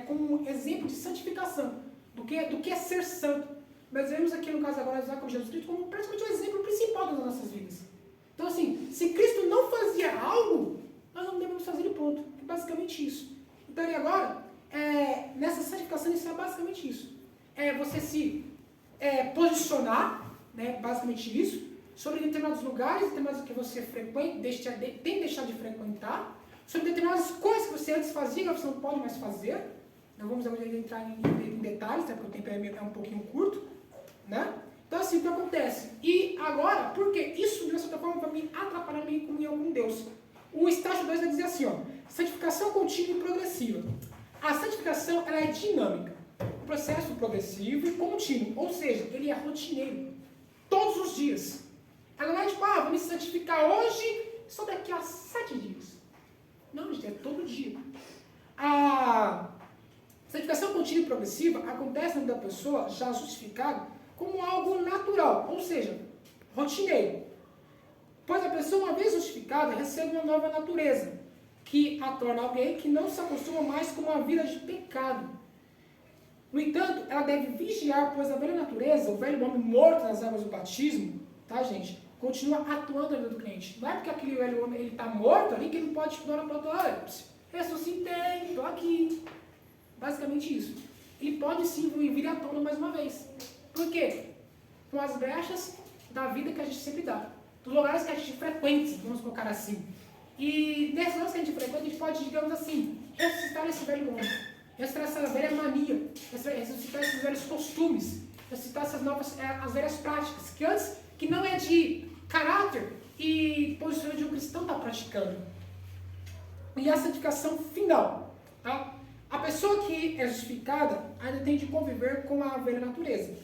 como um exemplo de santificação do que é ser santo. Nós vemos aqui no caso agora com Jesus Cristo como praticamente o exemplo principal das nossas vidas. Então assim, se Cristo não fazia algo, nós não devemos fazer ele ponto. É basicamente isso. Então e agora, nessa santificação isso é basicamente isso. É você se posicionar, né, basicamente isso, sobre determinados lugares, determinados que você frequenta, tem que deixar de frequentar, sobre determinadas coisas que você antes fazia, que você não pode mais fazer. Não vamos agora entrar em detalhes, né, porque o tempo é um pouquinho curto, né? Então assim, o que acontece? E agora, porque isso de certa forma vai me atrapalhar a minha comunhão com Deus. O estágio 2 vai dizer assim, ó, santificação contínua e progressiva. A santificação ela é dinâmica. Um processo progressivo e contínuo, ou seja, ele é rotineiro, todos os dias. Ela não é tipo, vou me santificar hoje, só daqui a 7 dias. Não, gente, é todo dia. A santificação contínua e progressiva acontece na vida da pessoa já justificada como algo natural, ou seja, rotineiro. Pois a pessoa, uma vez justificada, recebe uma nova natureza, que a torna alguém que não se acostuma mais com uma vida de pecado. No entanto, ela deve vigiar, pois a velha natureza, o velho homem morto nas águas do batismo, tá, gente, continua atuando na vida do crente. Não é porque aquele velho homem está morto ali que ele não pode estudar na plataforma. Ressuscitei, estou aqui. Basicamente isso. Ele pode sim vir à tona mais uma vez. Por quê? Com as brechas da vida que a gente sempre dá. Dos lugares que a gente frequenta, vamos colocar assim. E nesses lugares que a gente frequenta, a gente pode, digamos assim, ressuscitar esse velho homem. Ressuscitar essa velha mania, ressuscitar esses velhos costumes, ressuscitar as velhas práticas, que não é de caráter e posicionamento de um cristão está praticando. E a santificação final. Tá? A pessoa que é justificada ainda tem de conviver com a velha natureza.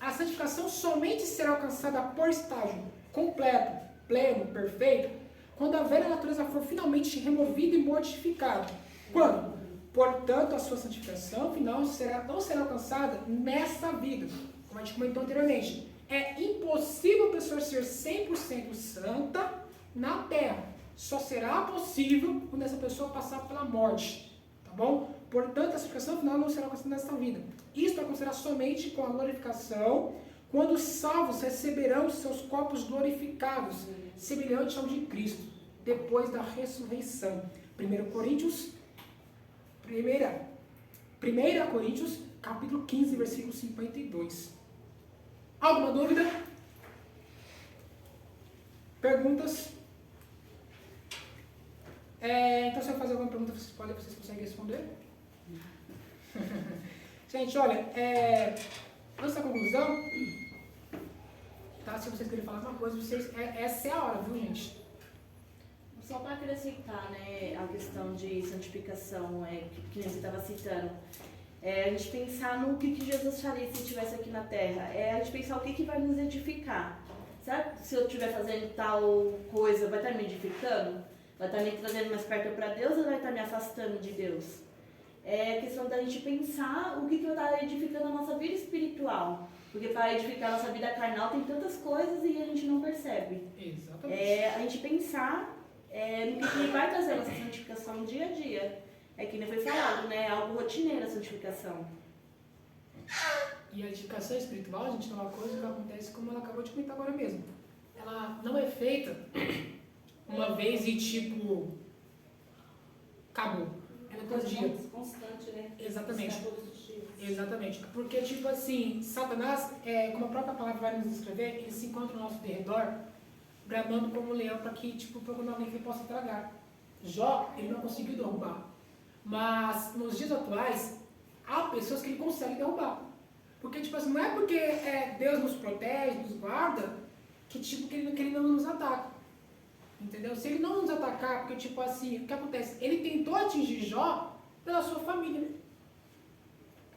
A santificação somente será alcançada por estágio completo, pleno, perfeito, quando a velha natureza for finalmente removida e mortificada. Quando? Portanto, a sua santificação final não será alcançada nessa vida. Como a gente comentou anteriormente, é impossível a pessoa ser 100% santa na terra. Só será possível quando essa pessoa passar pela morte. Tá bom? Portanto, a santificação final não será alcançada nessa vida. Isso vai acontecerá somente com a glorificação, quando os salvos receberão seus corpos glorificados, semelhante ao de Cristo, depois da ressurreição. 1 Coríntios, capítulo 15, versículo 52. Alguma dúvida? Perguntas? Então, se eu fazer alguma pergunta, vocês conseguem responder? Gente, olha, antes da conclusão, tá? Se vocês querem falar alguma coisa, essa é a hora, viu, gente? Só para acrescentar, né, a questão de santificação, que você estava citando, a gente pensar no que Jesus faria se estivesse aqui na Terra, a gente pensar o que vai nos edificar. Sabe, se eu estiver fazendo tal coisa, vai estar me edificando? Vai estar me trazendo mais perto para Deus ou vai estar me afastando de Deus? É a questão da gente pensar o que vai estar edificando a nossa vida espiritual. Porque para edificar a nossa vida carnal tem tantas coisas e a gente não percebe. Exatamente. A gente pensar no que vai trazer a nossa santificação dia a dia. É que nem foi falado, né? É algo rotineiro a santificação. E a edificação espiritual, gente, é uma coisa que acontece como ela acabou de comentar agora mesmo. Ela não é feita uma vez e tipo, acabou. Ela é todo dia. Constante, né? Exatamente. Todos os dias. Exatamente. Porque, tipo assim, Satanás, como a própria palavra vai nos descrever, ele se encontra ao nosso derredor, bramando como um leão para que, tipo, para quando alguém possa tragar. Jó, ele não conseguiu derrubar. Mas, nos dias atuais, há pessoas que ele consegue derrubar. Porque, tipo assim, não é porque Deus nos protege, nos guarda, que, tipo, que ele não nos ataca. Entendeu? Se ele não nos atacar, porque, tipo assim, o que acontece? Ele tentou atingir Jó pela sua família, né?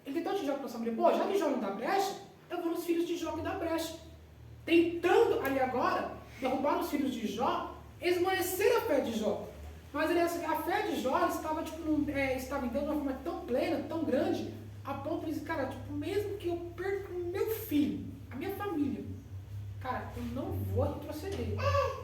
Ele tentou atingir Jó pela sua família. Pô, já que Jó não dá brecha, eu vou nos filhos de Jó que dá brecha. Tentando, ali agora, derrubar os filhos de Jó, esmorecer a fé de Jó. Mas a fé de Jó estava, tipo, estava em Deus de uma forma tão plena, tão grande, a ponto de dizer, cara, tipo, mesmo que eu perca o meu filho, a minha família, cara, eu não vou retroceder.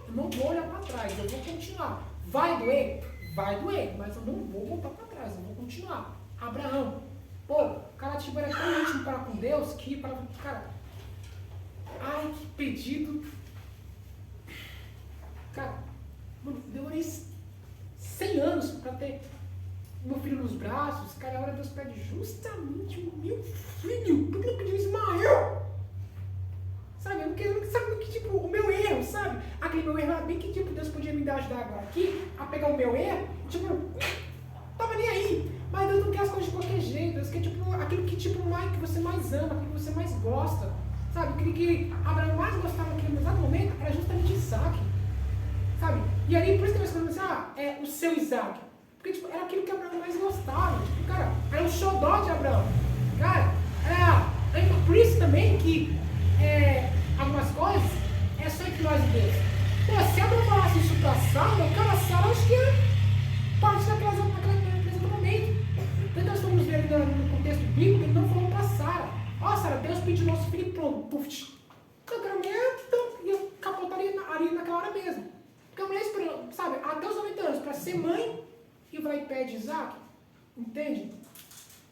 Eu não vou olhar para trás, eu vou continuar. Vai doer? Vai doer, mas eu não vou voltar para trás, eu vou continuar. Abraão, pô, o cara tipo, era tão íntimo para com Deus que, cara, ai, que pedido. Cara, mano, demorei 100 anos para ter meu filho nos braços. Cara, a hora Deus pede justamente o meu filho. Por que ele pediu Ismael? Sabe, eu não sabe que tipo, o meu erro, sabe? Aquele meu erro, bem que tipo, Deus podia me ajudar agora aqui, a pegar o meu erro, tipo, tava nem aí. Mas Deus não quer as coisas de qualquer jeito, Deus quer tipo, aquilo que, tipo, que você mais ama, aquilo que você mais gosta, sabe? Aquilo que Abraão mais gostava naquele exato momento era justamente Isaac, sabe? E aí, por isso que nós falamos assim, o seu Isaac. Porque, tipo, era aquilo que Abraão mais gostava, tipo, cara, era o xodó de Abraão. Cara, por isso também que algumas coisas é só entre nós e Deus. Pô, se Abraão falasse isso pra Sara, cara, Sara acho que é parte naquele momento. Então nós vamos ver no contexto bíblico, ele não falou pra Sara. Ó, Sara, Deus pediu nosso filho pronto. Puf, então a mulher ia capotaria ali naquela hora mesmo. Porque a mulher esperou, sabe, até os 90 anos pra ser mãe e vai e pede Isaac. Entende?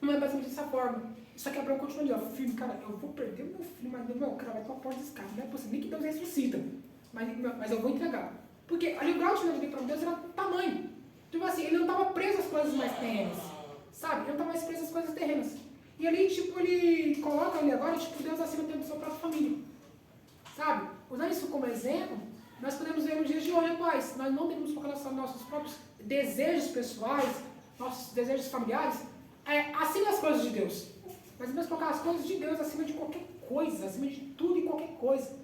Não é basicamente dessa forma. Só que Abraão continua ali, ó, filho, cara, eu vou perder meu filho, mas meu, cara, vai pra porta desse cara, não é possível, nem que Deus ressuscita, mas eu vou entregar. Porque ali o grau de fidelidade para Deus era tamanho. Tipo assim, ele não estava preso às coisas mais terrenas, sabe? Ele não estava mais preso às coisas terrenas. E ali, tipo, ele coloca ali agora, tipo, Deus acima da sua própria família, sabe? Usando isso como exemplo, nós podemos ver nos dias de hoje, pais, nós não devemos focar nos nossos próprios desejos pessoais, nossos desejos familiares, acima das coisas de Deus. Mas devemos colocar as coisas de Deus acima de qualquer coisa, acima de tudo e qualquer coisa.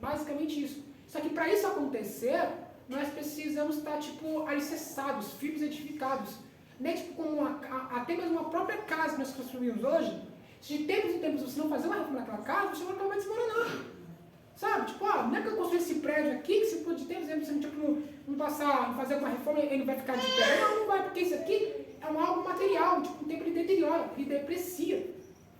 Basicamente isso. Só que para isso acontecer, nós precisamos estar, tipo, alicerçados, firmes, edificados. Né? Tipo, como até mesmo uma própria casa que nós construímos hoje, se de tempos em tempos você não fazer uma reforma naquela casa, você vai acabar desmoronando. Sabe? Tipo, não é que eu construí esse prédio aqui, que se for de tempos em tempos você tipo, não passar, fazer uma reforma, ele vai ficar de pé. Não vai, porque isso aqui é algo material, tipo, um tempo ele deteriora, ele deprecia.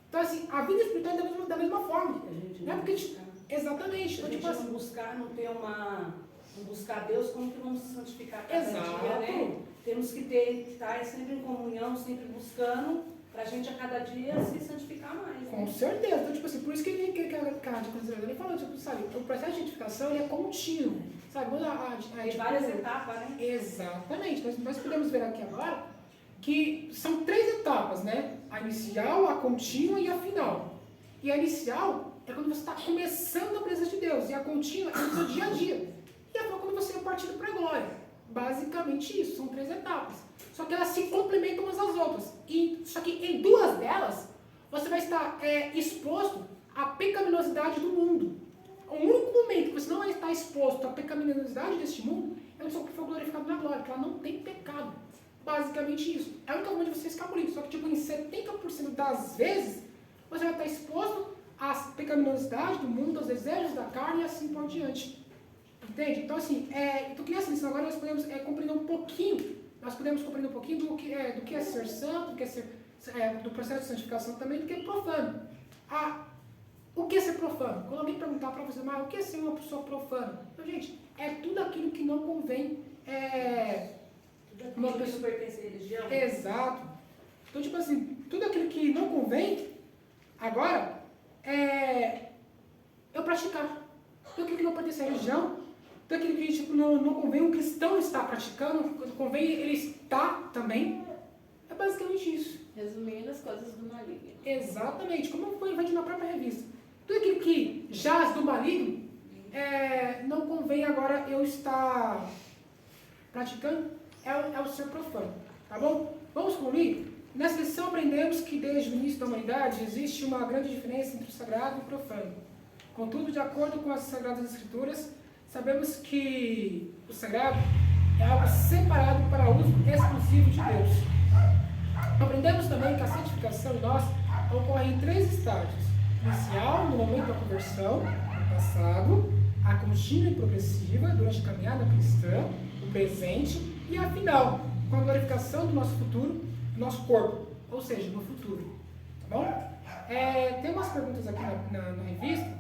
Então, assim, a vida espiritual é da mesma forma. Não é porque, tipo, exatamente. Então, tipo, não buscar, não ter não buscar Deus, como que vamos se santificar cada dia, né? Temos que estar sempre em comunhão, sempre buscando, pra gente a cada dia se santificar mais. Né? Com certeza. Então, tipo assim, por isso que ele falou, tipo, sabe, o processo de santificação ele é contínuo. Sabe? Tem várias etapas, né? Exatamente. Nós podemos ver aqui agora que são 3 etapas, né? A inicial, a contínua e a final. E a inicial é quando você está começando a presença de Deus. E a contínua é no seu dia a dia. E a final é quando você é partido para a glória. Basicamente isso, são 3 etapas. Só que elas se complementam umas às outras. Só que em 2 delas, você vai estar exposto à pecaminosidade do mundo. o único momento que você não vai estar exposto à pecaminosidade deste mundo é onde seu corpo for glorificado na glória, porque ela não tem pecado. Basicamente isso. É o único momento de você escapulir. Só que tipo, em 70% das vezes, você vai estar exposto à pecaminosidade do mundo, aos desejos da carne e assim por diante. Entende? Então assim, então que nessa lição agora nós podemos compreender um pouquinho, do que é ser santo, do que é ser, do processo de santificação também, do que é profano. O que é ser profano? Quando alguém perguntar para você, mas o que é ser uma pessoa profana? Então, gente, é tudo aquilo que não convém. Uma pessoa pertence à religião? Exato. Então, tipo assim, tudo aquilo que não convém, agora, eu praticar. Tudo aquilo que não pertence à religião, tudo aquilo que tipo, não convém um cristão estar praticando, quando convém ele estar também, é basicamente isso. Resumindo, as coisas do maligno. Exatamente, como foi na própria revista. Tudo aquilo que jaz do maligno, não convém agora eu estar praticando, é o ser profano, tá bom? Vamos comigo? Nessa lição aprendemos que desde o início da humanidade existe uma grande diferença entre o sagrado e o profano. Contudo, de acordo com as Sagradas Escrituras, sabemos que o sagrado é algo separado para uso exclusivo de Deus. Aprendemos também que a santificação em nós ocorre em 3 estágios. Inicial, no momento da conversão, no passado, a contínua e progressiva, durante a caminhada cristã, o presente, e a final, com a glorificação do nosso futuro, do nosso corpo, ou seja, no futuro. Tá bom? Tem umas perguntas aqui na revista,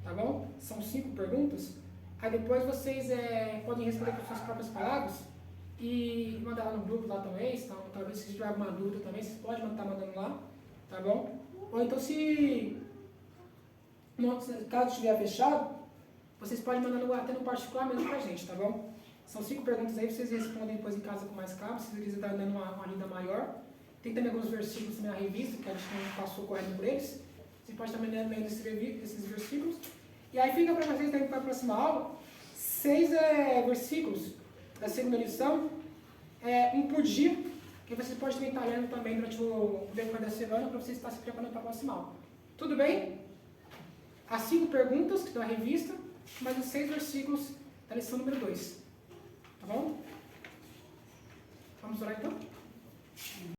tá bom? São 5 perguntas. Aí depois vocês podem responder com suas próprias palavras e mandar lá no grupo lá também, talvez se tiver alguma dúvida também, vocês podem estar mandando lá, tá bom? Ou então caso estiver fechado, vocês podem mandar até no particular mesmo pra gente, tá bom? São 5 perguntas aí, vocês respondem depois em casa com mais calma, se vocês quiserem estar dando uma lida maior. Tem também alguns versículos também na revista, que a gente não passou correndo por eles. Você pode estar lendo esses versículos. E aí fica para vocês também para a próxima aula, 6 versículos da segunda lição, um por dia, que vocês podem também estar lendo também durante o decorrer da semana, para vocês estarem se preparando para a próxima aula. Tudo bem? As 5 perguntas que estão na revista, mais os 6 versículos da lição número 2. Tá bom? Vamos orar então?